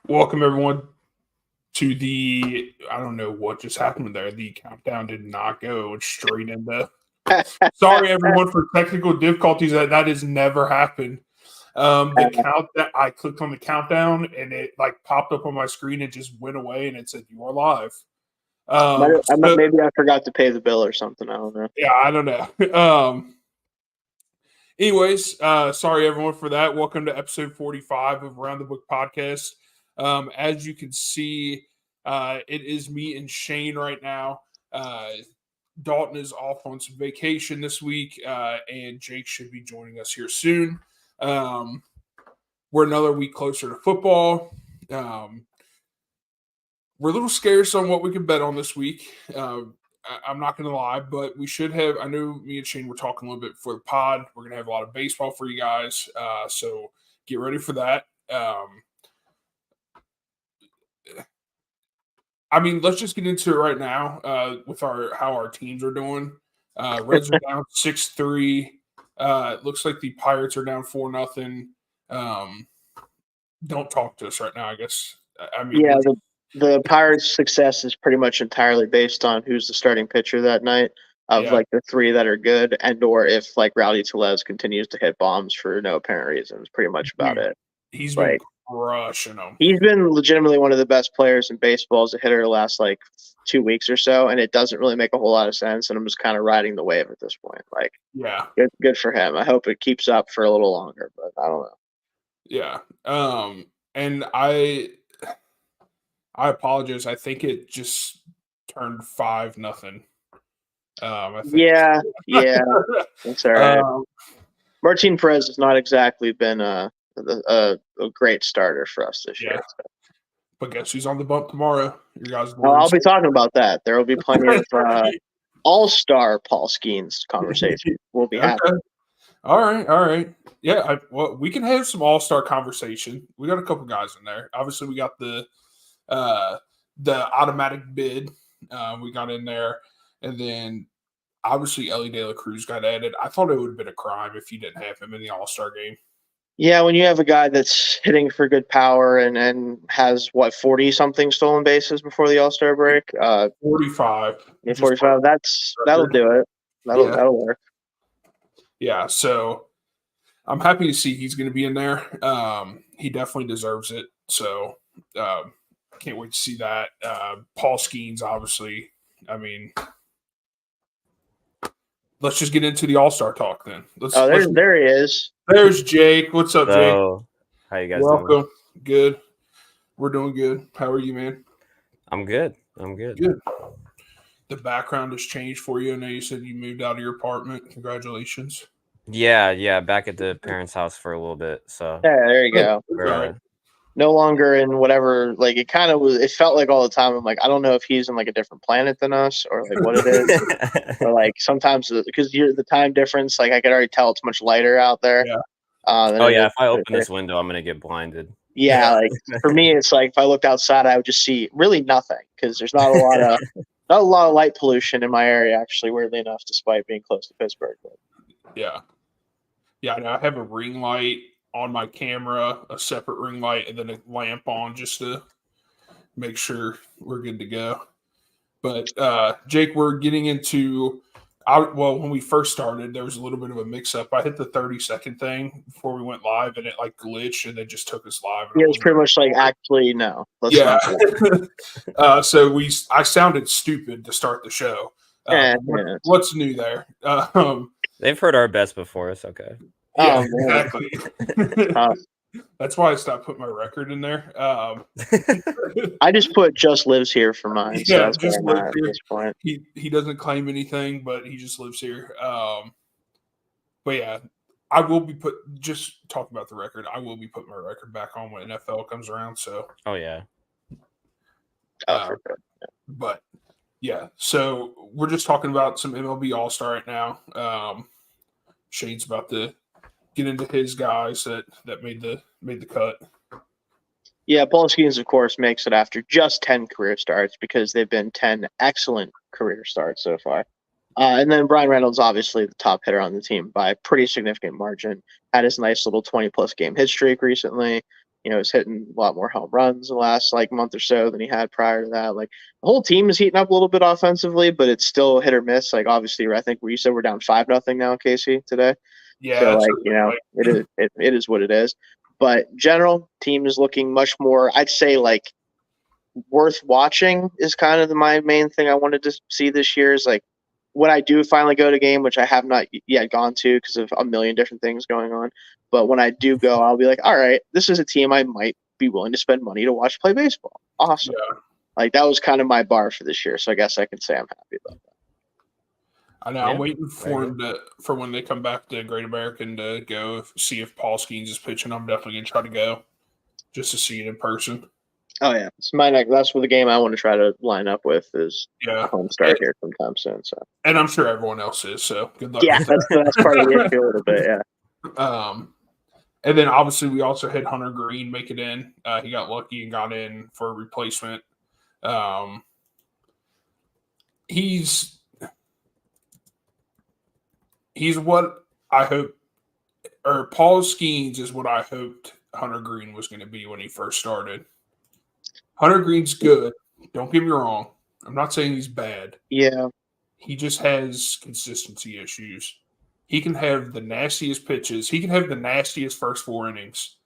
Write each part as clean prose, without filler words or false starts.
Welcome everyone to I don't know what just happened there. The countdown did not go straight into. Sorry everyone for technical difficulties. That has never happened. The count that I clicked on the countdown and it like popped up on my screen and just went away and it said you are live. Maybe I forgot to pay the bill or something. I don't know. Yeah, I don't know. Anyways, sorry everyone for that. Welcome to episode 45 of Around the Book Podcast. As you can see, it is me and Shane right now. Dalton is off on some vacation this week, and Jake should be joining us here soon. We're another week closer to football. We're a little scarce on what we can bet on this week. I'm not going to lie, but we should have. I know me and Shane were talking a little bit before the pod. We're going to have a lot of baseball for you guys, so get ready for that. Let's just get into it right now with how our teams are doing. Reds are down 6-3. It looks like the Pirates are down 4-0. Don't talk to us right now, I guess. The Pirates' success is pretty much entirely based on who's the starting pitcher that night of like the three that are good, and or if like Rowdy Tellez continues to hit bombs for no apparent reason. It's pretty much about it. He's been crushing them. He's been legitimately one of the best players in baseball as a hitter the last like 2 weeks or so, and it doesn't really make a whole lot of sense. And I'm just kind of riding the wave at this point. Good for him. I hope it keeps up for a little longer, but I don't know. Yeah. And I apologize. I think it just turned 5-0. Yeah. That's all right. Martin Perez has not exactly been a great starter for us this year. So. But guess who's on the bump tomorrow? You guys. I'll be talking about that. There will be plenty of all-star Paul Skeens conversation. We'll be happy. All right. Yeah, we can have some all-star conversation. We got a couple guys in there. Obviously, we got the automatic bid we got in there, and then obviously Ellie De La Cruz got added. I thought it would have been a crime if you didn't have him in the all-star game. Yeah, when you have a guy that's hitting for good power and has 40-something stolen bases before the All-Star break. 45. Yeah, 45. That'll do it. That'll work. Yeah, so I'm happy to see he's going to be in there. He definitely deserves it. So can't wait to see that. Paul Skeens, obviously. Let's just get into the All-Star talk then. There he is. There's Jake. What's up, Jake? How you guys doing? Welcome. Good. We're doing good. How are you, man? I'm good. Good. The background has changed for you. I know you said you moved out of your apartment. Congratulations. Yeah. Back at the parents' house for a little bit. So yeah, there you go. Right. No longer in whatever, like it kind of was. It felt like all the time. I'm like, I don't know if he's in like a different planet than us, or like what it is, or like sometimes because the time difference. Like I could already tell it's much lighter out there. Yeah. If I open this window, I'm gonna get blinded. Yeah, like for me, it's like if I looked outside, I would just see really nothing because there's not a lot of light pollution in my area. Actually, weirdly enough, despite being close to Pittsburgh. But. Yeah. I have a ring light on my camera, a separate ring light, and then a lamp on just to make sure we're good to go. But Jake, we're getting into when we first started, there was a little bit of a mix-up. I hit the 30-second thing before we went live, and it like glitched, and it just took us live. Yeah, it was pretty much like, actually, no. So I sounded stupid to start the show. What's new there? They've heard our best before. It's okay. Yeah, exactly. That's why I stopped putting my record in there. I just put "just lives here" for mine. Yeah, so that's just lives here. At this point. He doesn't claim anything, but he just lives here. But yeah, I will be just talking about the record. I will be putting my record back on when NFL comes around. So. Oh yeah. But yeah, so we're just talking about some MLB All-Star right now. Shane's about to get into his guys that made the cut. Yeah, Paul Skeens, of course, makes it after just 10 career starts because they've been 10 excellent career starts so far. And then Brian Reynolds, obviously the top hitter on the team by a pretty significant margin, had his nice little 20-plus game hit streak recently. He's hitting a lot more home runs the last like month or so than he had prior to that. Like the whole team is heating up a little bit offensively, but it's still hit or miss. Like obviously, I think where you said we're down 5-0 now, Casey, today. Yeah, So that's like right. it is what it is. But general team is looking much more. I'd say like worth watching is kind of my main thing I wanted to see this year. Is like when I do finally go to game, which I have not yet gone to because of a million different things going on. But when I do go, I'll be like, all right, this is a team I might be willing to spend money to watch play baseball. Awesome. Yeah. Like that was kind of my bar for this year. So I guess I can say I'm happy about that. I know. Yeah, I'm waiting for very him for when they come back to Great American to go see if Paul Skeens is pitching. I'm definitely gonna try to go just to see it in person. Oh yeah, it's my next. That's what the game I want to try to line up with is Yeah, a home start here sometime soon. So and I'm sure everyone else is. So good luck. yeah, with that. that's part of the issue a little bit. Yeah. And then obviously we also had Hunter Green make it in. He got lucky and got in for a replacement. He's what I hope, or Paul Skeens is what I hoped Hunter Green was going to be when he first started. Hunter Green's good. Don't get me wrong. I'm not saying he's bad. Yeah. He just has consistency issues. He can have the nastiest pitches. He can have the nastiest first 4 innings.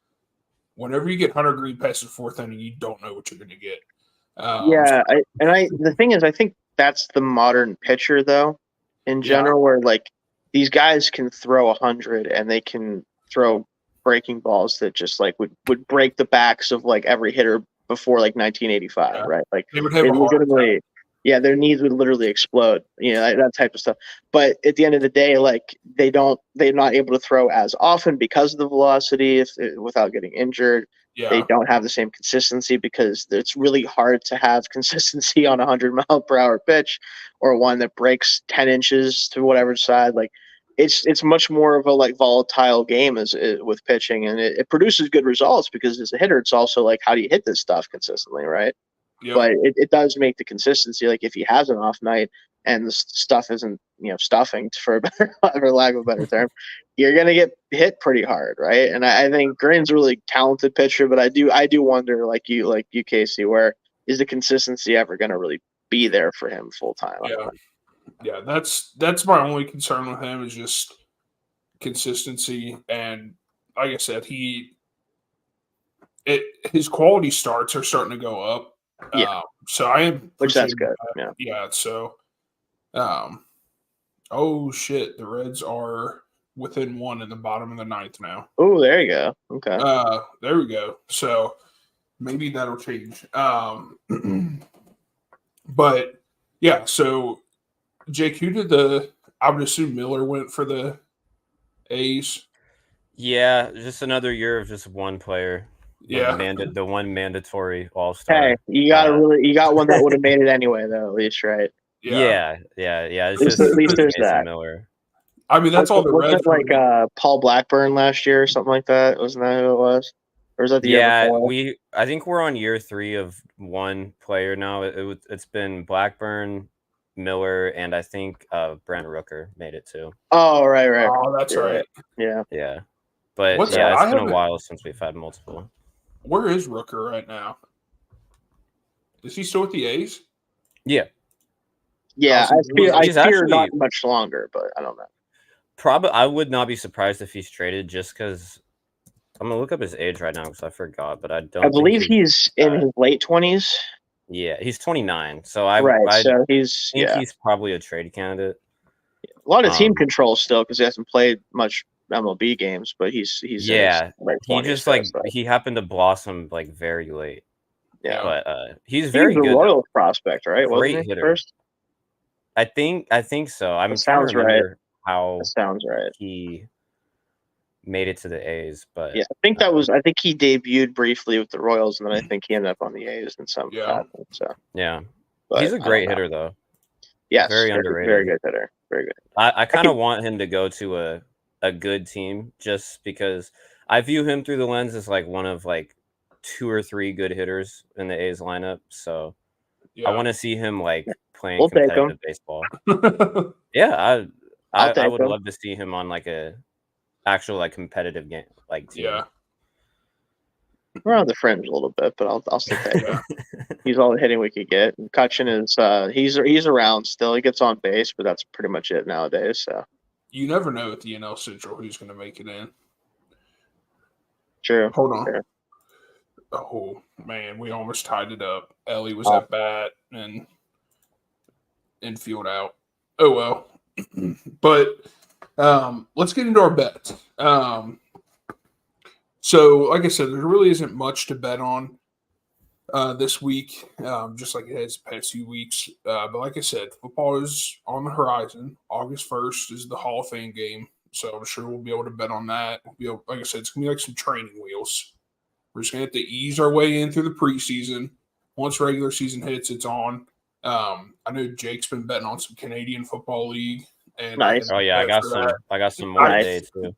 Whenever you get Hunter Green past the 4th inning, you don't know what you're going to get. The thing is, I think that's the modern pitcher, though, in general, where like these guys can throw 100 and they can throw breaking balls that just like would break the backs of like every hitter before like 1985, right? Like they would have a heart attack. Yeah, their knees would literally explode, that type of stuff. But at the end of the day, like they're not able to throw as often because of the velocity without getting injured. Yeah. They don't have the same consistency because it's really hard to have consistency on a 100-mile-per-hour pitch or one that breaks 10 inches to whatever side. Like it's much more of a like volatile game with pitching, and it produces good results because as a hitter, it's also like how do you hit this stuff consistently, right? Yep. But it does make the consistency. Like if he has an off night and the stuff isn't stuffing for lack of a better term, you're gonna get hit pretty hard, right? And I think Green's a really talented pitcher, but I do wonder, like you Casey, where is the consistency ever gonna really be there for him full time? Yeah, that's my only concern with him is just consistency, and like I said, his quality starts are starting to go up. Yeah. So I am, which that's good. Yeah. So, oh shit, the Reds are within 1 in the bottom of the 9th now. Oh, there you go. Okay. There we go. So maybe that'll change. But yeah, so Jake, I would assume Miller went for the A's. Yeah, just another year of just one player. Yeah, the one mandatory All-Star. Hey, you got one that would have made it anyway, though. At least, right? Yeah. It's at least there's Mason that. Miller. I mean, that's all the Reds. Wasn't it like Paul Blackburn last year or something like that? Wasn't that who it was? Or was that the year before? I think we're on year 3 of one player now. It's been Blackburn, Miller, and I think Brent Rooker made it too. Oh, right. Oh, that's right. Yeah. But it's been a while since we've had multiple. Where is Rooker right now? Is he still with the A's? Yeah. Yeah, I fear not much longer, but I don't know. Probably, I would not be surprised if he's traded just because I'm gonna look up his age right now because I forgot, but I don't. I believe he's in his late 20s. Yeah, he's 29, so so he's probably a trade candidate. A lot of team control still because he hasn't played much MLB games, but he's he just he happened to blossom like very late. Yeah, but he's very good. Royals prospect, right? Great hitter. First? I think so. I'm trying to remember how that sounds right. He made it to the A's, but yeah, I think he debuted briefly with the Royals, and then I think he ended up on the A's in some fashion. So yeah, but he's a great hitter though. Yes, very underrated. Very good hitter. Very good. I kind of want him to go to a good team just because I view him through the lens as like one of like 2 or 3 good hitters in the A's lineup. So I want to see him like playing competitive baseball. Yeah, I would love to see him on like a actual like competitive game like team. Yeah. We're on the fringe a little bit, but I'll still take him. He's all the hitting we could get. And Cutchin is he's around still. He gets on base, but that's pretty much it nowadays. So You never know at the NL Central who's going to make it in. true. Hold on. True. Oh man, we almost tied it up. Ellie was at bat and infield out. Oh well. But let's get into our bets. So, like I said, there really isn't much to bet on this week, just like it has the past few weeks. But like I said, football is on the horizon. August 1st is the Hall of Fame game. So I'm sure we'll be able to bet on that. Like I said, it's going to be like some training wheels. We're just going to have to ease our way in through the preseason. Once regular season hits, it's on. I know Jake's been betting on some Canadian Football League. And Nice. Oh yeah, I got some more today too.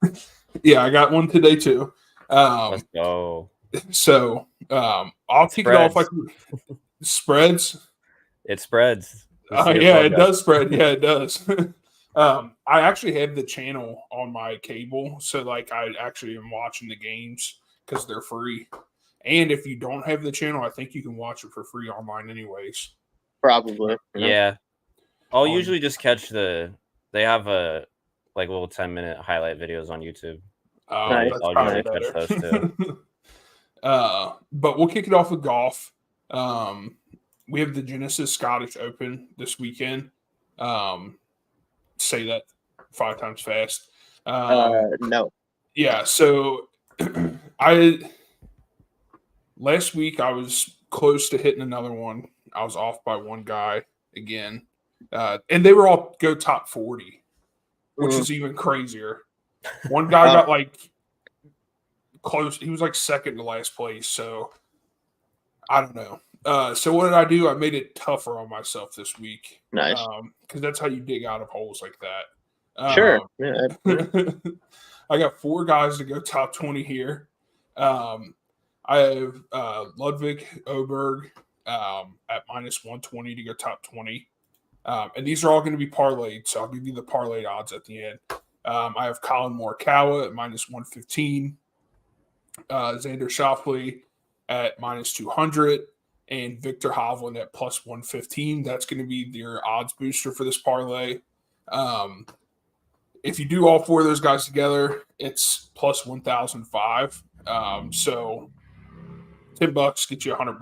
Yeah, I got one today too. Let's go. So I'll kick it off like spreads. It spreads. Yeah, it does spread. Yeah, it does. I actually have the channel on my cable, so like I actually am watching the games because they're free. And if you don't have the channel, I think you can watch it for free online, anyways. Probably. Yeah. I'll usually just catch they have a like little 10-minute highlight videos on YouTube. Nice. I'll usually catch those too. But we'll kick it off with golf. We have the Genesis Scottish Open this weekend. Say that 5 times fast. No. Yeah, so last week I was close to hitting another one. I was off by one guy again. And they were all go top 40, which is even crazier. One guy got like close. He was like second to last place. So I don't know. So what did I do? I made it tougher on myself this week. Nice. Because that's how you dig out of holes like that. Sure. Yeah. I got 4 guys to go top 20 here. I have Ludwig Oberg at minus 120 to go top 20. And these are all going to be parlayed, so I'll give you the parlayed odds at the end. I have Colin Morikawa at minus 115, Xander Schauffele at minus 200, and Victor Hovland at plus 115. That's going to be your odds booster for this parlay. If you do all 4 of those guys together, it's plus 1,005. So $10 get you $100,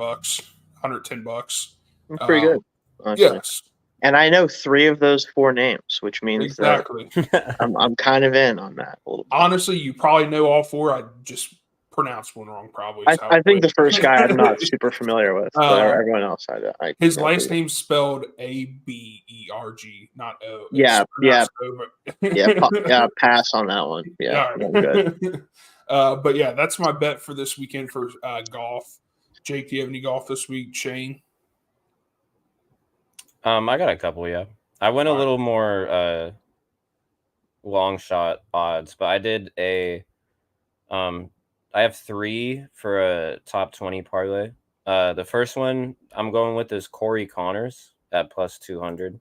$110. That's pretty good. Honestly. Yes. And I know 3 of those 4 names, which means Exactly. that I'm kind of in on that a little bit. Honestly, you probably know all 4. I just pronounced one wrong, probably. I think the first guy I'm not super familiar with, but everyone else I his last name's spelled Aberg, not O. Yeah. Yeah, pass on that one. Yeah, right. Good. But yeah, that's my bet for this weekend for golf. Jake, do you have any golf this week? Shane? I got a couple, yeah. I went a little more long shot odds, but I did I have 3 for a top 20 parlay. The first one I'm going with is Corey Connors at plus 200.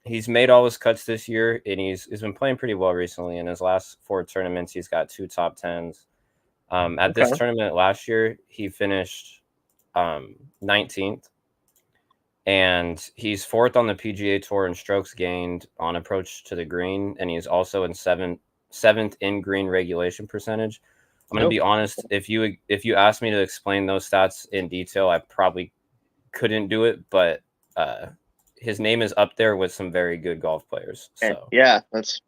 He's made all his cuts this year, and he's been playing pretty well recently. In his last 4 tournaments, he's got 2 top 10s. At this tournament last year, he finished 19th. And he's 4th on the PGA Tour in strokes gained on approach to the green, and he's also in 7th in green regulation percentage. I'm going to be honest, if you asked me to explain those stats in detail, I probably couldn't do it, but his name is up there with some very good golf players. So yeah, that's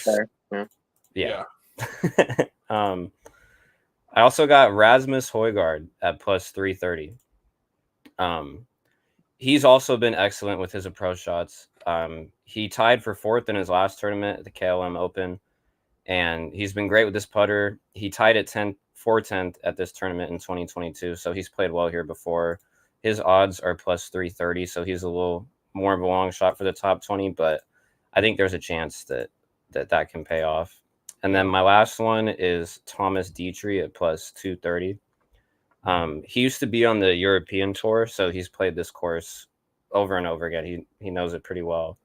fair. Yeah. I also got Rasmus Højgaard at plus 330. He's also been excellent with his approach shots. He tied for 4th in his last tournament at the KLM Open, and he's been great with this putter. He tied at 410th at this tournament in 2022, so he's played well here before. His odds are plus 330, so he's a little more of a long shot for the top 20, but I think there's a chance that can pay off. And then my last one is Thomas Dietrich at plus 230. He used to be on the European tour, so he's played this course over and over again. He knows it pretty well.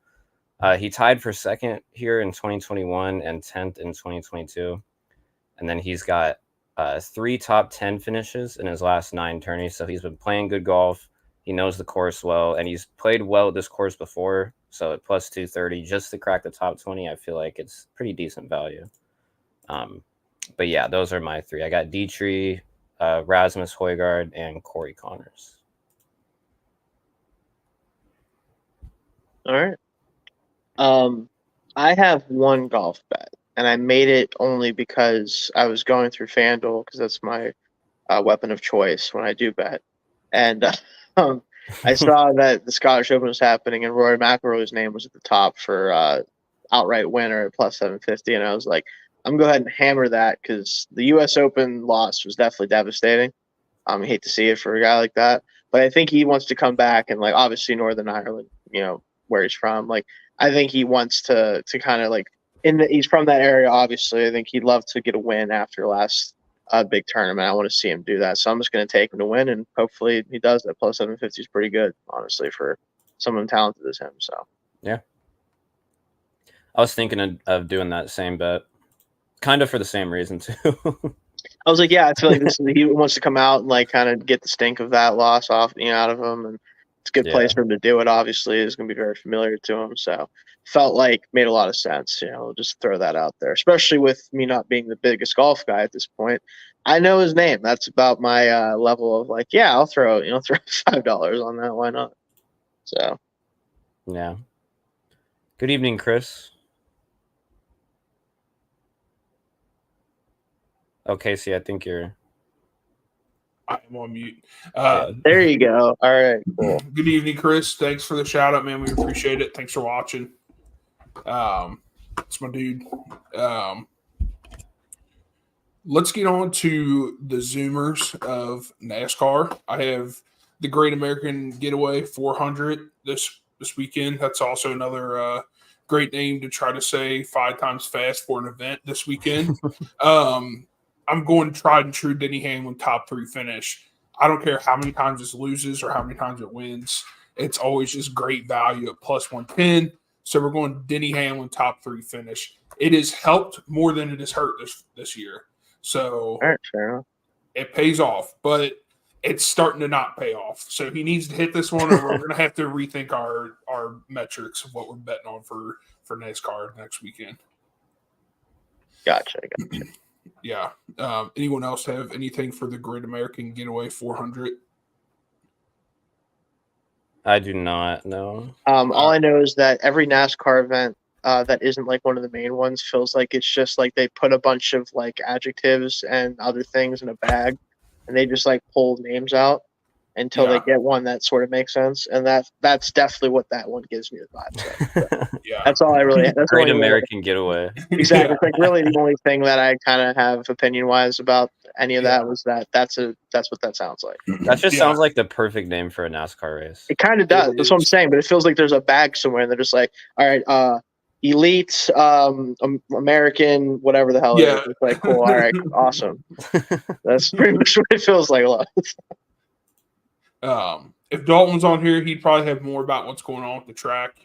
He tied for 2nd here in 2021 and 10th in 2022. And then he's got 3 top 10 finishes in his last 9 tourneys. So he's been playing good golf. He knows the course well, and he's played well at this course before. So at plus 230, just to crack the top 20, I feel like it's pretty decent value. But yeah, those are my 3. I got Dietrich, Rasmus Højgaard, and Corey Connors. All right. I have one golf bet, and I made it only because I was going through FanDuel because that's my weapon of choice when I do bet. And I saw that the Scottish Open was happening, and Rory McIlroy's name was at the top for outright winner at plus 750, and I was like, I'm going to go ahead and hammer that because the U.S. Open loss was definitely devastating. I hate to see it for a guy like that, but I think he wants to come back, and like obviously Northern Ireland, where he's from, like I think he wants to kind of like he's from that area. Obviously, I think he'd love to get a win after last big tournament. I want to see him do that, so I'm just going to take him to win, and hopefully he does. That plus 750 is pretty good, honestly, for someone talented as him. So yeah, I was thinking of doing that same bet. Kind of for the same reason too. I was like, yeah, I feel like he wants to come out and like kind of get the stink of that loss off, out of him, and it's a good place for him to do it. Obviously, it's going to be very familiar to him, so felt like made a lot of sense. Just throw that out there, especially with me not being the biggest golf guy at this point. I know his name. That's about my level of like, yeah, I'll throw $5 on that. Why not? So, yeah. Good evening, Chris. Okay, see, I think you're. I'm on mute. There you go. All right, cool. Good evening, Chris. Thanks for the shout out, man. We appreciate it. Thanks for watching. It's my dude. Let's get on to the Zoomers of NASCAR. I have the Great American Getaway 400 this weekend. That's also another great name to try to say 5 times fast for an event this weekend. I'm going tried and true Denny Hamlin top 3 finish. I don't care how many times it loses or how many times it wins. It's always just great value at plus 110. So we're going Denny Hamlin top 3 finish. It has helped more than it has hurt this year. So it pays off, but it's starting to not pay off. So he needs to hit this one, or we're going to have to rethink our metrics of what we're betting on for NASCAR next weekend. Gotcha. Yeah. Anyone else have anything for the Great American Getaway 400? I do not know. All I know is that every NASCAR event that isn't like one of the main ones feels like it's just like they put a bunch of like adjectives and other things in a bag, and they just like pull names out until they get one that sort of makes sense. And that's definitely what that one gives me the vibe. So, yeah. That's all I really. That's Great American Getaway. Exactly. It's like really the only thing that I kind of have opinion wise about any of that was that's what that sounds like. That just sounds like the perfect name for a NASCAR race. It kind of does. That's what I'm saying. But it feels like there's a bag somewhere, and they're just like, all right, elite, American, whatever the hell it is. It's like, cool. All right, awesome. That's pretty much what it feels like a lot. If Dalton's on here, he'd probably have more about what's going on with the track.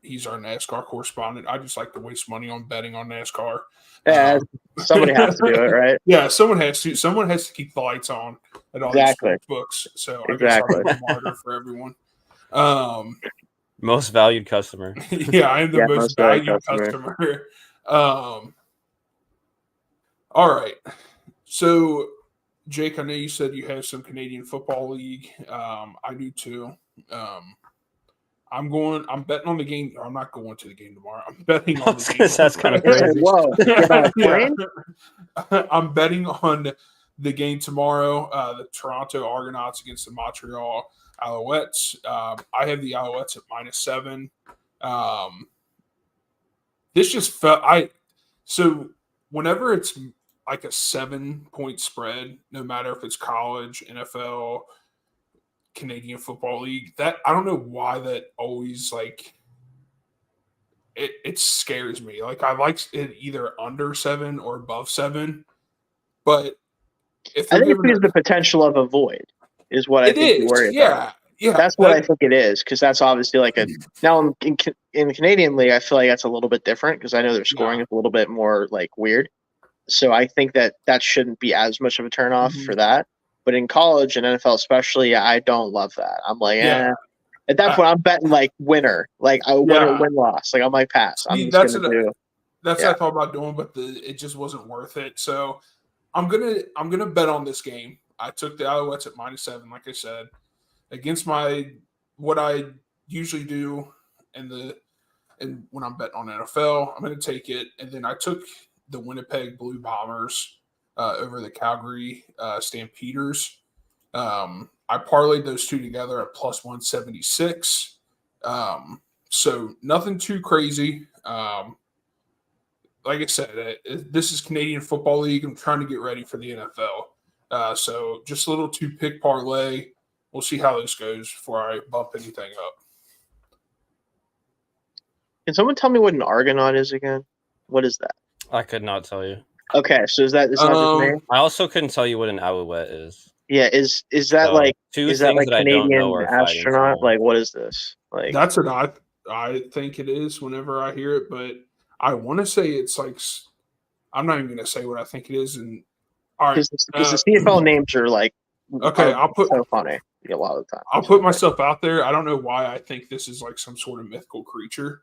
He's our NASCAR correspondent. I just like to waste money on betting on NASCAR. Yeah, somebody has to do it, right? Yeah, someone has to. Someone has to keep the lights on at all these books. So I guess I'm a martyr for everyone. Most valued customer. Yeah, I am the most valued customer. All right. So, Jake, I know you said you have some Canadian Football League. I do too. I'm betting on the game. I'm not going to the game tomorrow. I'm betting on the game. That's kind of crazy. Whoa. I'm betting on the game tomorrow, the Toronto Argonauts against the Montreal Alouettes. I have the Alouettes at -7. This just felt so whenever it's like a 7-point spread, no matter if it's college, NFL, Canadian Football League, that I don't know why that always like it scares me. Like I like it either under 7 or above 7, but if I think it's because the potential of a void is what I think you worry about. Yeah, that's what I think it is, because that's obviously like a now in the Canadian League. I feel like that's a little bit different because I know their scoring is a little bit more like weird. So I think that shouldn't be as much of a turnoff for that. But in college and NFL especially, I don't love that. I'm like, Yeah. At that point, I'm betting like winner, like a winner win loss. Like I might pass. I'm just gonna do. That's what I thought about doing, but it just wasn't worth it. So I'm gonna bet on this game. I took the Alouettes at -7, like I said, against what I usually do and when I'm betting on NFL. I'm gonna take it, and then I took the Winnipeg Blue Bombers over the Calgary Stampeders. I parlayed those two together at +176. So nothing too crazy. Like I said, this is Canadian Football League. I'm trying to get ready for the NFL. So just a little 2-pick parlay. We'll see how this goes before I bump anything up. Can someone tell me what an Argonaut is again? What is that? I could not tell you. Okay, so is that his name? I also couldn't tell you what an Alouette is. Yeah, is that So, like two is that things like that I don't know Canadian are fighting astronaut? for me. Like what is this? Like That's what I think it is whenever I hear it, but I want to say it's like I'm not even going to say what I think it is. And all right, because the CFL names are like okay. so funny a lot of the time. I'll put myself out there. I don't know why I think this is like some sort of mythical creature.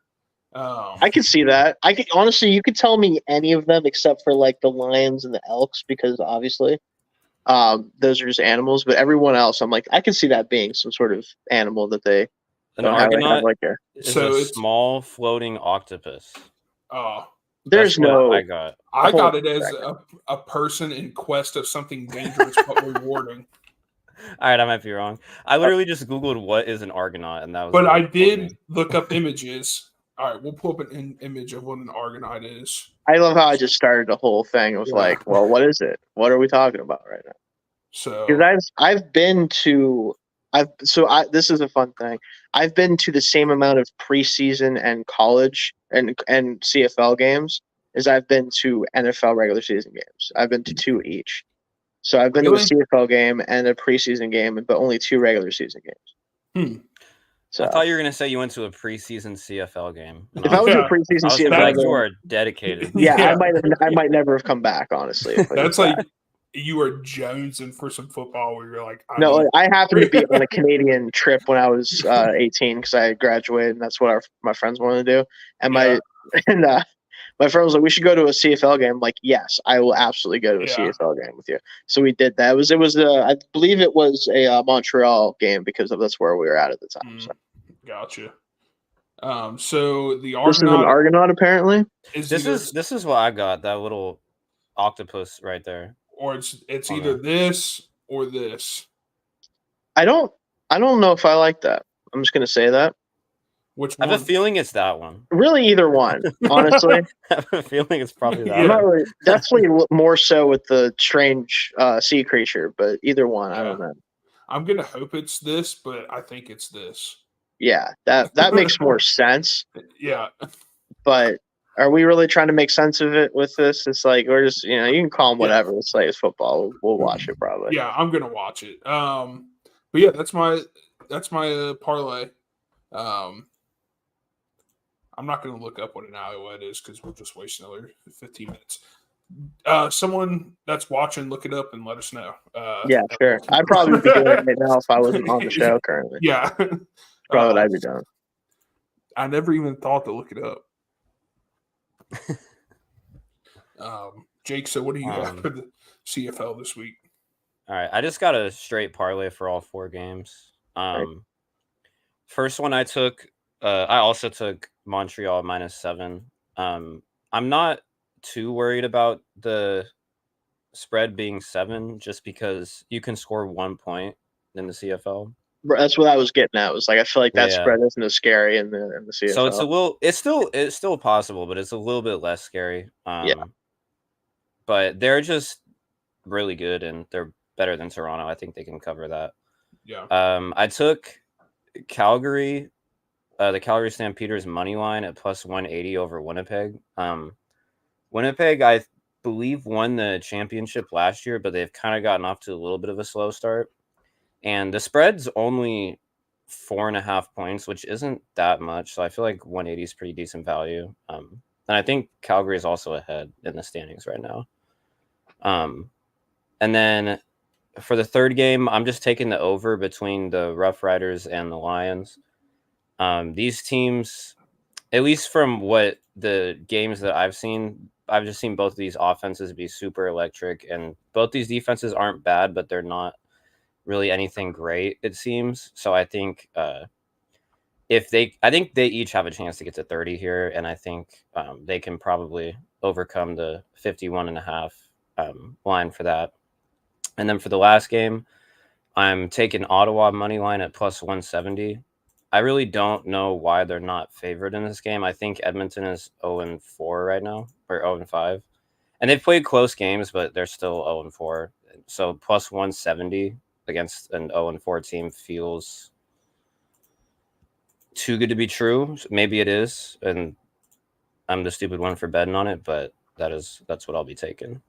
I can see that. I could honestly, you could tell me any of them except for like the lions and the elks because obviously, those are just animals. But everyone else, I'm like, I can see that being some sort of animal that they. An Argonaut is a small floating octopus. There's no. I got it as a person in quest of something dangerous but rewarding. All right, I might be wrong. I literally just Googled what is an Argonaut, and that was. But I did look up images. All right, we'll pull up an image of what an Argonaut is. I love how I just started the whole thing. It was like, well, what is it? What are we talking about right now? So because I've been to this is a fun thing. I've been to the same amount of preseason and college and CFL games as I've been to NFL regular season games. I've been to 2 each. So I've been to a CFL game and a preseason game, but only 2 regular season games. So I thought you were gonna say you went to a preseason CFL game. If I was a preseason CFL game, you are dedicated. Yeah, I might never have come back. Honestly, that's like you were jonesing for some football where you're like, I happened to be on a Canadian trip when I was 18 because I graduated and that's what my friends wanted to do. And my friend was like, we should go to a CFL game. I'm like, yes, I will absolutely go to a CFL game with you. So we did that. It was I believe it was a Montreal game because that's where we were at the time. So. Gotcha. So the Argonaut. This is an Argonaut, apparently. This is what I got. That little octopus right there. Or it's either this or this. I don't know if I like that. I'm just gonna say that. Which one? I have a feeling it's that one. Really, either one. Honestly, I have a feeling it's probably that. I'm not really, definitely more so with the strange sea creature, but either one, I don't know. I'm gonna hope it's this, but I think it's this. Yeah, that makes more sense. Yeah, but are we really trying to make sense of it with this? It's like we're just you can call them whatever. It's like it's football. We'll watch it probably. Yeah, I'm gonna watch it. But yeah, that's my parlay. I'm not going to look up what an Alouette is because we'll just waste another 15 minutes. Someone that's watching, look it up and let us know. Yeah, sure. I'd probably be doing it right now if I wasn't on the show currently. Yeah. Probably what I'd be doing. I never even thought to look it up. Jake, so what do you got for the CFL this week? All right. I just got a straight parlay for all 4 games. First one I took, I also took Montreal -7. I'm not too worried about the spread being 7 just because you can score 1 point in the CFL. That's what I was getting at. Was like I feel like that spread isn't as scary in the CFL. So it's still possible, but it's a little bit less scary. But they're just really good and they're better than Toronto. I think they can cover that. Yeah. I took Calgary. The Calgary Stampeders money line at +180 over Winnipeg. Winnipeg, I believe, won the championship last year, but they've kind of gotten off to a little bit of a slow start. And the spread's only 4.5 points, which isn't that much. So I feel like 180 is pretty decent value. And I think Calgary is also ahead in the standings right now. And then for the third game, I'm just taking the over between the Rough Riders and the Lions. These teams, at least from what the games that I've just seen both of these offenses be super electric, and both these defenses aren't bad, but they're not really anything great, it seems. So I think I think they each have a chance to get to 30 here, and I think they can probably overcome the 51.5 line for that. And then for the last game, I'm taking Ottawa money line at plus 170. I really don't know why they're not favored in this game. I think Edmonton is 0-4 right now, or 0-5. And they've played close games, but they're still 0-4. So plus 170 against an 0-4 team feels too good to be true. Maybe it is, and I'm the stupid one for betting on it, but that's what I'll be taking.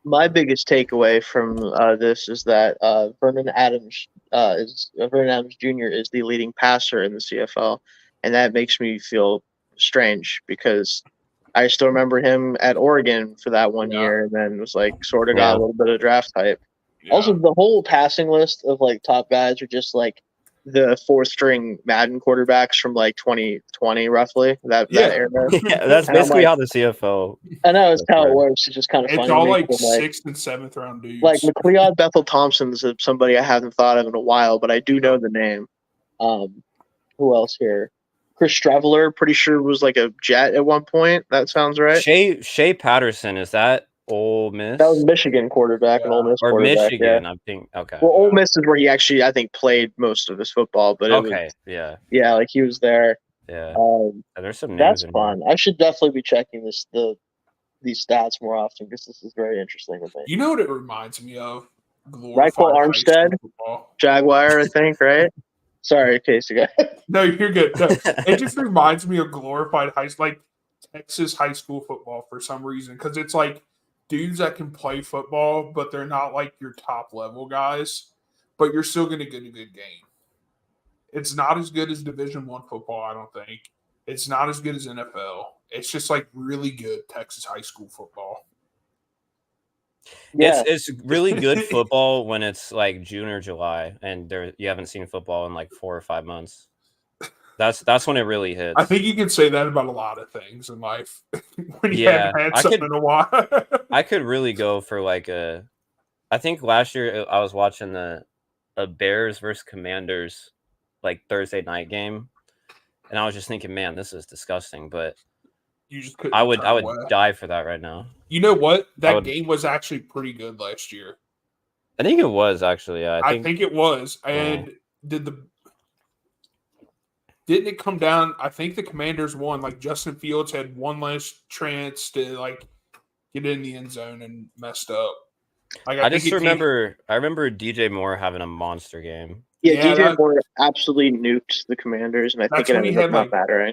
My biggest takeaway from this is that Vernon Adams Jr. is the leading passer in the CFL, and that makes me feel strange because I still remember him at Oregon for that one year, and then was like sort of got a little bit of draft hype. Yeah. Also, the whole passing list of like top guys are just like the fourth string Madden quarterbacks from like 2020, roughly. That era. Yeah, that's basically how the CFL. I know it's how it works. It's just kind of funny. It's all like 6th and 7th round dudes. Like McLeod Bethel Thompson's somebody I haven't thought of in a while, but I do know the name. Who else here? Chris Streveler, pretty sure was like a Jet at one point. That sounds right. Shea Patterson, is that Ole Miss? That was Michigan quarterback and Ole Miss or quarterback. Michigan, yeah. I think. Okay. Well, Ole Miss is where he actually, I think, played most of his football. But yeah, like he was there. Yeah. There's some names. That's fun. I should definitely be checking these stats more often because this is very interesting to me. You know what it reminds me of? Reichel Armstead, Jaguar, I think, right? Sorry, Casey. No, you're good. No, it just reminds me of glorified like Texas high school football for some reason, because it's like dudes that can play football, but they're not like your top level guys, but you're still going to get a good game. It's not as good as Division I football, I don't think. It's not as good as NFL. It's just like really good Texas high school football. Yeah. It's really good football when it's like June or July and you haven't seen football in like 4 or 5 months. That's when it really hits. I think you can say that about a lot of things in life. When you haven't had something in a while. I could really go for like I think last year I was watching a Bears versus Commanders like Thursday night game, and I was just thinking, man, this is disgusting, but you just couldn't. I would die for that right now. You know what? That game was actually pretty good last year. I think it was actually. Yeah, I think it was. And didn't it come down? I think the Commanders won. Like Justin Fields had one last chance to like get in the end zone and messed up. Like I remember DJ Moore having a monster game. Yeah, DJ Moore absolutely nuked the Commanders, and I think it ended up not mattering.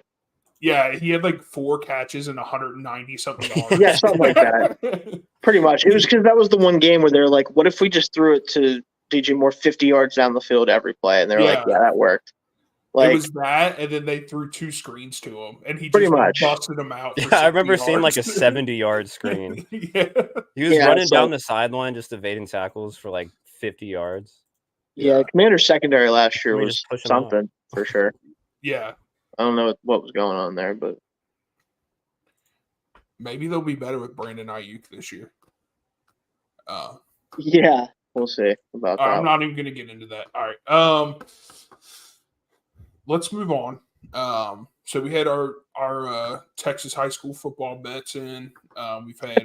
Yeah, he had like 4 catches and 190 something yards. Yeah, something like that. Pretty much. It was because that was the one game where they're like, "What if we just threw it to DJ Moore 50 yards down the field every play?" And they're like, "Yeah, that worked." Like, it was that, and then they threw 2 screens to him, and he pretty just much busted them out. Yeah, I remember seeing like a 70-yard screen. Yeah, he was running down the sideline just evading tackles for like 50 yards. Yeah, Commander's secondary last year was something for sure. Yeah, I don't know what was going on there, but maybe they'll be better with Brandon Ayuk this year. Yeah, we'll see about that. I'm not even going to get into that. All right. Let's move on. So we had our Texas high school football bets in. We've had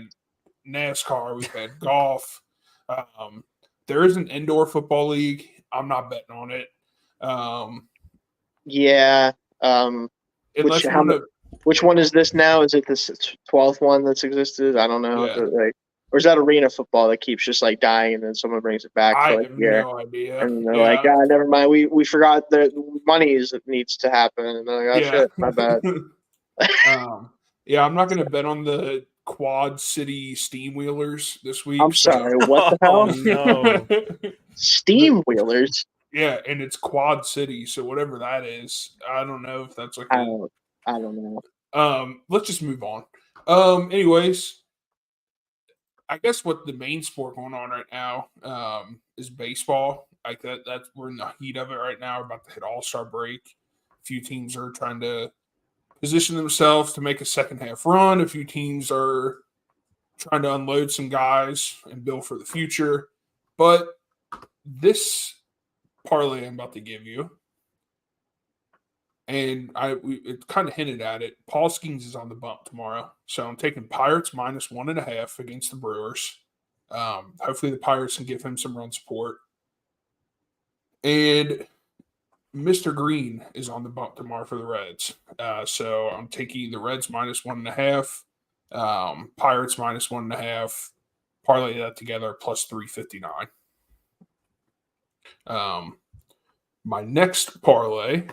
NASCAR. We've had golf. There is an indoor football league. I'm not betting on it. Yeah. Which one is this now? Is it the 12th one that's existed? I don't know. Yeah. Or is that arena football that keeps just like dying and then someone brings it back? I have no idea. And they're like, God, never mind. We forgot that money needs to happen. And they're like, oh shit, my bad. I'm not going to bet on the Quad City Steam Wheelers this week. I'm sorry. What the hell? No. Steam Wheelers? Yeah, and it's Quad City, so whatever that is, I don't know if that's like I don't know. Let's just move on. Anyways, I guess what the main sport going on right now is baseball. Like that's we're in the heat of it right now. We're about to hit All-Star break. A few teams are trying to position themselves to make a second half run. A few teams are trying to unload some guys and build for the future. But this parlay I'm about to give you, and it kind of hinted at it. Paul Skeens is on the bump tomorrow, so I'm taking Pirates -1.5 against the Brewers. Hopefully, the Pirates can give him some run support. And Mr. Green is on the bump tomorrow for the Reds, so I'm taking the Reds -1.5, Pirates -1.5. Parlay that together +359. My next parlay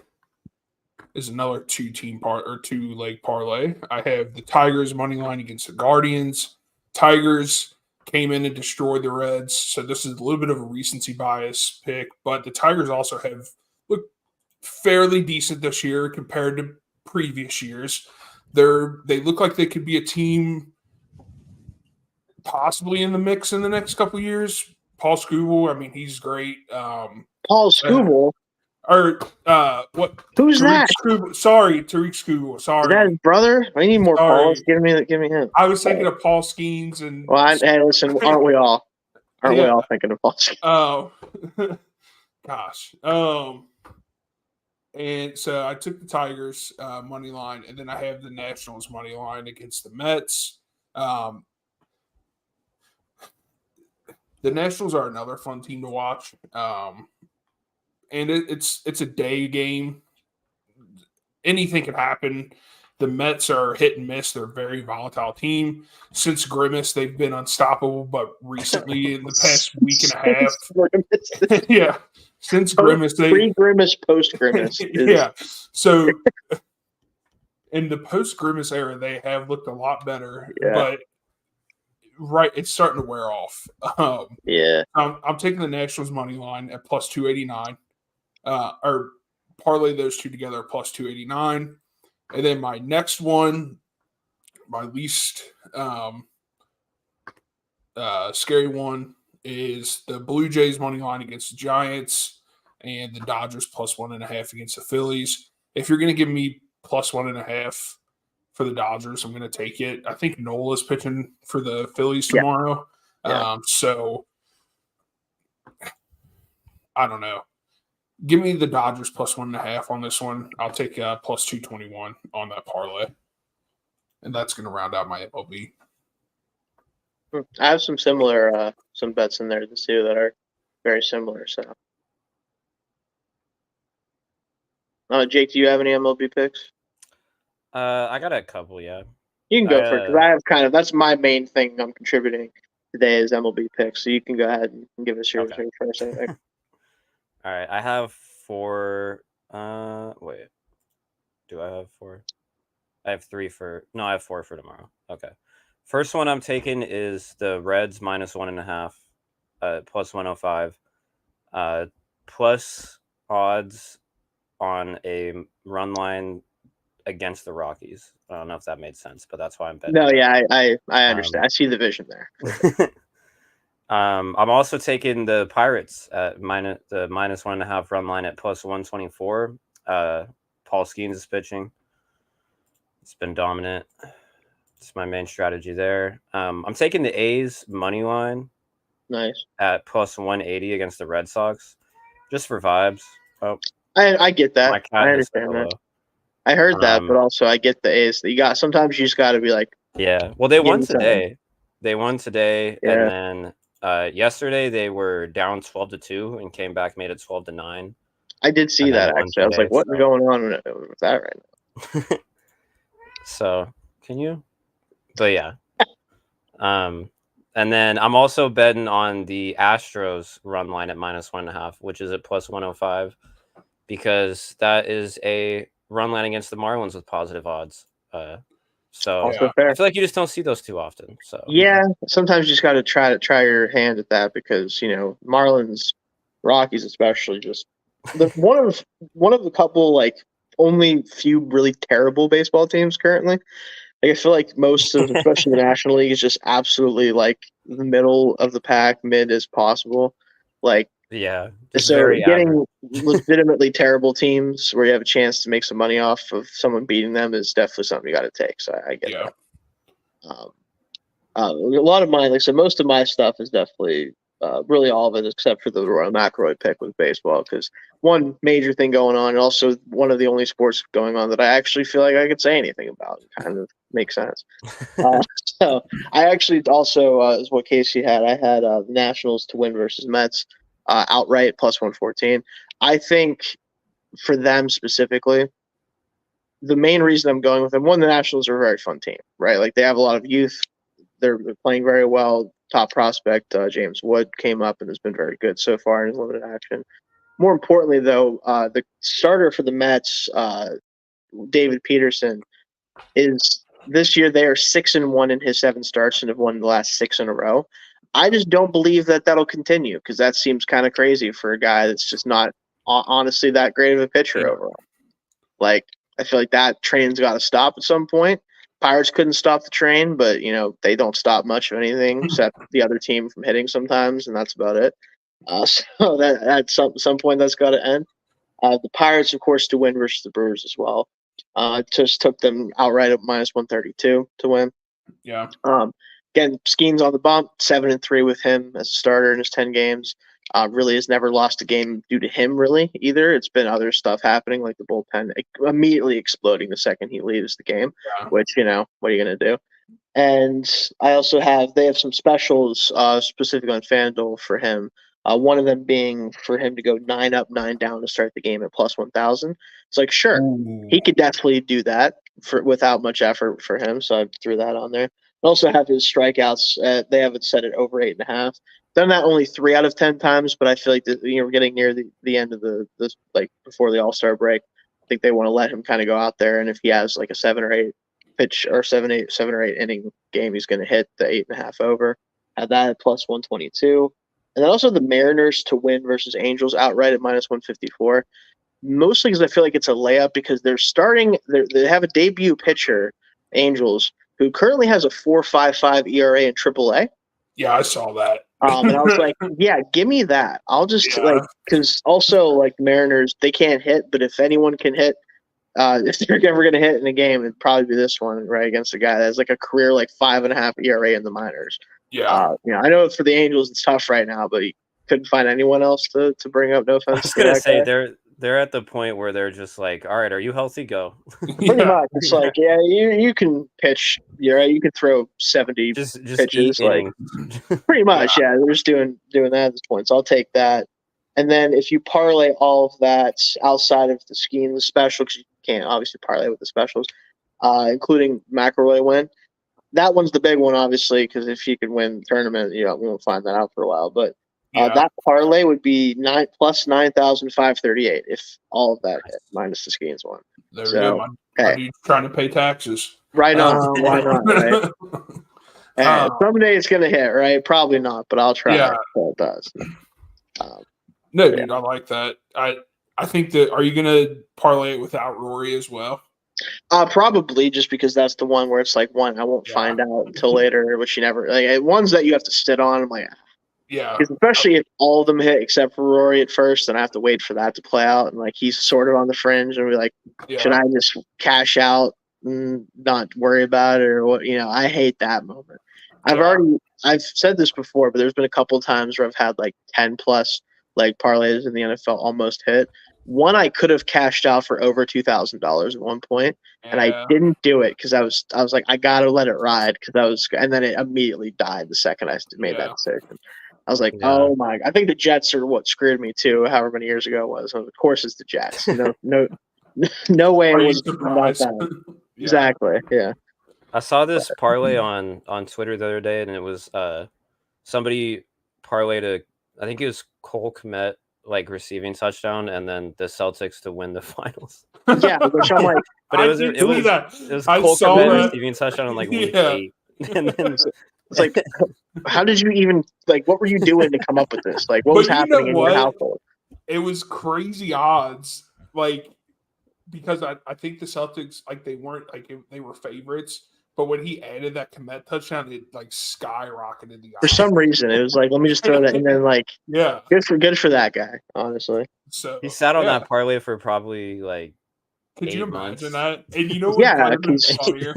is another two-leg parlay. I have the Tigers money line against the Guardians. Tigers came in and destroyed the Reds, so this is a little bit of a recency bias pick, but the Tigers also have looked fairly decent this year compared to previous years. They look like they could be a team possibly in the mix in the next couple of years. Paul Skubal, I mean, he's great. Paul Skubal? What? Who's that? Skubal. Sorry, Tariq Skubal. Sorry. Is that his brother? I need more Pauls. Give me him. I was thinking of Paul Skeens and. Well, hey, listen, aren't we all? Aren't we all thinking of Paul Skeens? Oh, gosh. And so I took the Tigers money line, and then I have the Nationals money line against the Mets. The Nationals are another fun team to watch. And it's a day game. Anything can happen. The Mets are hit and miss. They're a very volatile team. Since Grimace, they've been unstoppable, but recently in the past week and a half. Yeah. Since Grimace, pre-Grimace, post-Grimace. Yeah. So in the post-Grimace era, they have looked a lot better. Yeah. But it's starting to wear off. Yeah. I'm taking the Nationals money line at +289. Or parlay those two together +289. And then my next one, my least scary one, is the Blue Jays money line against the Giants and the Dodgers +1.5 against the Phillies. If you're going to give me +1.5 for the Dodgers, I'm going to take it. I think Nola's pitching for the Phillies tomorrow. Yeah. So I don't know. Give me the Dodgers +1.5 on this one. I'll take +221 on that parlay. And that's going to round out my MLB. I have some similar some bets in there to see that are very similar. So, Jake, do you have any MLB picks? I got a couple, yeah. You can go for it, because I have that's my main thing I'm contributing today is MLB picks. So you can go ahead and give us yours first, I think. All right, I have 4. Wait, do I have 4? I have 3 for. No, I have 4 for tomorrow. Okay. First one I'm taking is the Reds -1.5, +105, plus odds on a run line against the Rockies. I don't know if that made sense, but that's why I'm betting. No, yeah, I understand. I see the vision there. I'm also taking the Pirates at the -1.5 run line at +124. Paul Skeens is pitching. It's been dominant. It's my main strategy there. I'm taking the A's money line. Nice. At +180 against the Red Sox, just for vibes. Oh, I get that. I understand that. I heard that, but also I get the A's. Sometimes you just got to be like. Yeah. Well, they won today. They won today, and then yesterday they were down 12-2 and came back, made it 12-9. I did see that actually. I was like, "What's going on with that right now?" So, can you? But yeah. And then I'm also betting on the Astros run line at -1.5, which is at +105, because that is a run line against the Marlins with positive odds. So I feel like you just don't see those too often. So yeah, sometimes you just got to try your hand at that, because Marlins, Rockies especially, just one of the couple only few really terrible baseball teams currently. Like I feel like most of, especially the National League, is just absolutely like the middle of the pack, mid as possible. Like Yeah, just so, very average. getting legitimately terrible teams where you have a chance to make some money off of someone beating them is definitely something you got to take. So I get Yeah. that. A lot of mine, like so, most of my stuff is definitely really all of it, except for the Roy McIlroy pick with baseball, because one major thing going on, and also one of the only sports going on that I actually feel like I could say anything about. It kind of makes sense. So I actually also is what Casey had. I had the Nationals to win versus Mets outright plus 114. I think for them specifically, the main reason I'm going with them, one, the Nationals are a very fun team, right? Like they have a lot of youth. They're playing very well. Top prospect James Wood came up and has been very good so far in his limited action. More importantly, though, the starter for the Mets, David Peterson, is this year they are 6-1 in his 7 starts and have won the last 6 in a row. I just don't believe that that'll continue because that seems kind of crazy for a guy that's just not honestly that great of a pitcher overall. Like I feel like that train's got to stop at some point. Pirates couldn't stop the train, but they don't stop much of anything except the other team from hitting sometimes, and that's about it. So that at some point that's got to end. The Pirates, of course, to win versus the Brewers as well. Just took them outright at minus 132 to win. Yeah. Again, Skeen's on the bump, 7-3 with him as a starter in his 10 games. Really has never lost a game due to him, really, either. It's been other stuff happening, like the bullpen immediately exploding the second he leaves the game, which, what are you going to do? And I also they have some specials specific on FanDuel for him. One of them being for him to go 9 up, 9 down to start the game at plus 1,000. It's like, sure, he could definitely do that without much effort for him. So I threw that on there. I also have his strikeouts. They have it set at over 8.5. Done that only 3 out of 10 times, but I feel like we're getting near the end of this, like before the All-Star break. I think they want to let him kind of go out there, and if he has like a 7 or 8 pitch or 7 or 8 inning game, he's going to hit the 8.5 over. Had that at plus 122. And then also the Mariners to win versus Angels outright at minus 154. Mostly because I feel like it's a layup because they have a debut pitcher, Angels, who currently has a 4.55 ERA in AAA. Yeah, I saw that. And I was like, yeah, give me that. I'll just because also like Mariners, they can't hit, but if anyone can hit, if they're ever going to hit in a game, it'd probably be this one, right, against a guy that has like a career like 5.5 ERA in the minors. Yeah. I know for the Angels it's tough right now, but you couldn't find anyone else to bring up. No offense. I was going to say they're at the point where they're just like, all right, are you healthy? Go. Pretty much. It's like, yeah, you can pitch. You can throw 70 just pitches. Like pretty much, yeah. They're just doing that at this point. So I'll take that. And then if you parlay all of that outside of the scheme, the special, because you can't obviously parlay with the specials, including McIlroy win. That one's the big one, obviously, because if he could win the tournament, we won't find that out for a while. But that parlay would be plus 9,538 if all of that hit, minus the Skeens one. There we go. My dude's trying to pay taxes. Right on. Why not, right? Someday it's going to hit, right? Probably not, but I'll try. Yeah. So it does. No, dude, I like that. I think that, are you going to parlay it without Rory as well? Probably just because that's the one where it's like one I won't find out until later, which you never like. Ones that you have to sit on. I'm like, especially if all of them hit except for Rory at first, then I have to wait for that to play out, and like he's sort of on the fringe, and we're like, should I just cash out and not worry about it or what? I hate that moment. I've said this before, but there's been a couple times where I've had like 10 plus like parlays in the NFL almost hit. One I could have cashed out for over $2,000 at one point, and I didn't do it because I was like, I gotta let it ride and then it immediately died the second I made that decision. I was like, oh my! I think the Jets are what screwed me too. However many years ago it was. Of course, it's the Jets. No way it was not that. Exactly. Yeah. I saw this parlay on Twitter the other day, and it was somebody parlayed I think it was Cole Kmet like receiving touchdown, and then the Celtics to win the finals. Yeah, which I'm like, but it was Cole Kmet receiving touchdown on like week 8, and then it's like, how did you even what were you doing to come up with this? Like, what was happening in your household? It was crazy odds, because I think the Celtics they weren't they were favorites, But when he added that Komet touchdown, it like skyrocketed the For some reason, it was like, let me just throw that, and then like, yeah. good for that guy, honestly. So He sat on that parlay for probably like Could you 8 imagine months. that? And you know what Yeah, part of it's he's- funnier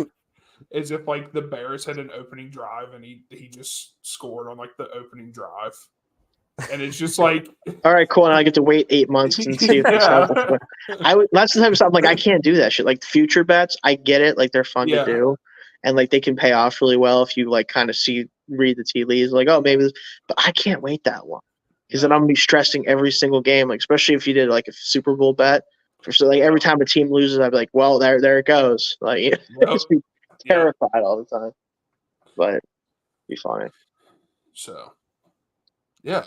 is if like the Bears had an opening drive and he just scored on like the opening drive. And it's just like, all right, cool. And I get to wait 8 months and see if this happens. That's the type of stuff like I can't do that shit. Like future bets, I get it. Like they're fun Yeah. to do, and like they can pay off really well if you like kind of read the tea leaves. Like, oh, maybe, but I can't wait that long because then I'm gonna be stressing every single game. Like especially if you did like a Super Bowl bet. So like every time a team loses, I'd be like, well, there it goes. Like just be terrified all the time. But it'd be funny. So, yeah.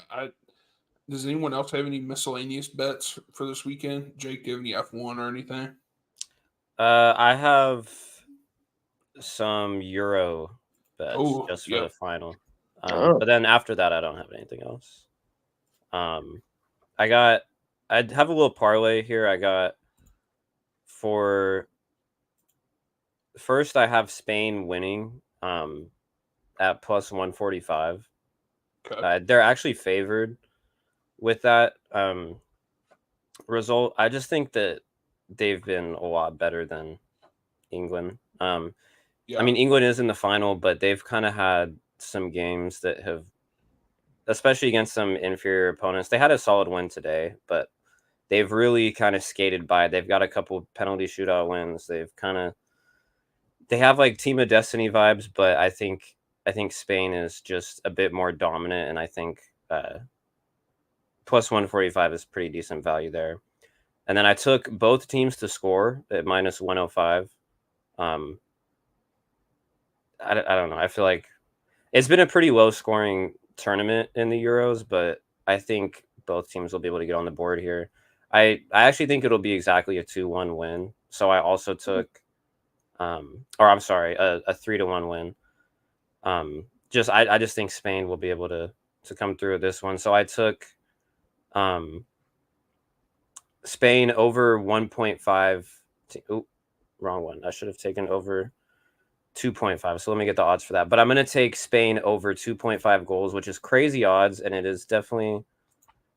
Does anyone else have any miscellaneous bets for this weekend? Jake, do you have any F1 or anything? I have some Euro bets just for the final. But then after that, I don't have anything else. I'd have a little parlay here. I got for first, I have Spain winning at plus 145. Okay. They're actually favored with that result. I just think that they've been a lot better than England. I mean, England is in the final, but they've kind of had some games that have, especially against some inferior opponents. They had a solid win today, but they've really kind of skated by. They've got a couple penalty shootout wins. They have like Team of Destiny vibes, but I think Spain is just a bit more dominant, and I think plus 145 is pretty decent value there. And then I took both teams to score at minus 105. I don't know. I feel like it's been a pretty low scoring tournament in the Euros, but I think both teams will be able to get on the board here. I actually think it'll be exactly a 2-1 win. So I also took, a 3-1 win. I just think Spain will be able to come through with this one. So I took Spain over 1.5. Wrong one. I should have taken over 2.5. So let me get the odds for that. But I'm going to take Spain over 2.5 goals, which is crazy odds, and it is definitely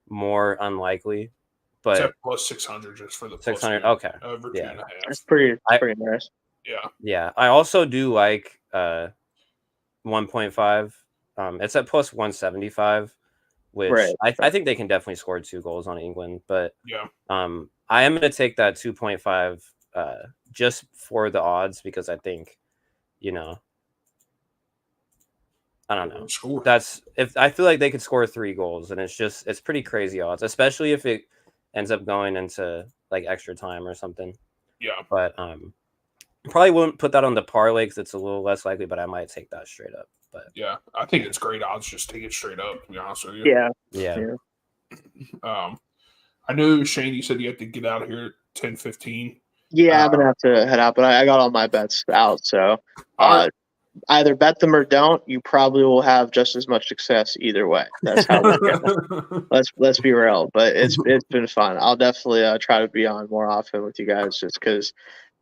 more unlikely. But it's at plus 600 just for the 600. Okay. Over 2.5. That's pretty nice. Yeah. Yeah. I also do like 1.5. It's at plus 175, which I think they can definitely score 2 goals on England. But I am going to take that 2.5 just for the odds because I think, I don't know. I feel like they could score 3 goals, and it's pretty crazy odds, especially if it ends up going into like extra time or something. Yeah. But probably wouldn't put that on the parlay because it's a little less likely, but I might take that straight up. But yeah, I think it's great odds. Just take it straight up. To be honest with you. Yeah. I know Shane. You said you have to get out of here at 10:15. Yeah, I'm gonna have to head out, but I got all my bets out. So either bet them or don't. You probably will have just as much success either way. That's how it goes. Let's be real. But it's been fun. I'll definitely try to be on more often with you guys, just because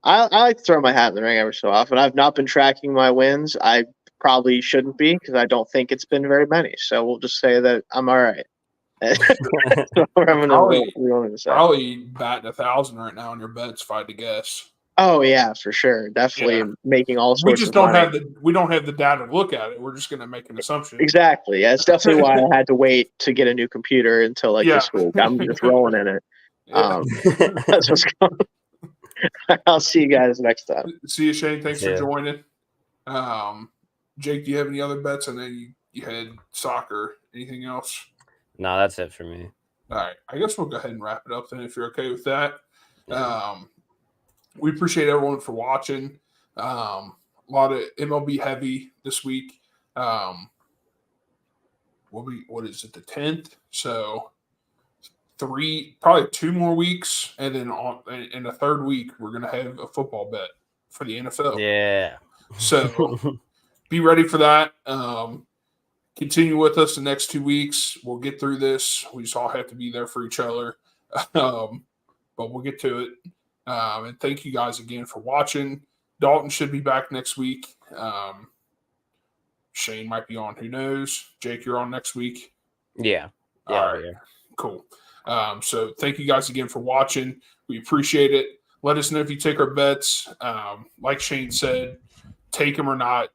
I like to throw my hat in the ring every so often. I've not been tracking my wins. I probably shouldn't be because I don't think it's been very many. So we'll just say that I'm all right. Probably batting 1,000 right now on your bets, if I had to guess. Oh yeah, for sure, definitely making all sorts. We just don't have the data to look at it. We're just going to make an assumption. Exactly. Yeah, it's definitely why I had to wait to get a new computer until this week. I'm just rolling in it. That's what's going on. I'll see you guys next time. See you, Shane. Thanks for joining. Jake, do you have any other bets? I know you had soccer. Anything else? No, that's it for me. All right. I guess we'll go ahead and wrap it up then if you're okay with that. We appreciate everyone for watching. A lot of MLB heavy this week. What is it, the 10th? So probably 2 more weeks, and then in the third week we're gonna have a football bet for the NFL. Yeah. So be ready for that. Continue with us the next 2 weeks. We'll get through this. We just all have to be there for each other. But we'll get to it. And thank you guys again for watching. Dalton should be back next week. Shane might be on. Who knows? Jake, you're on next week. Yeah. All right. Cool. So thank you guys again for watching. We appreciate it. Let us know if you take our bets. Like Shane said, take them or not.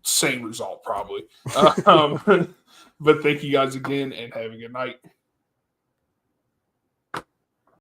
Same result, probably. But thank you guys again and have a good night.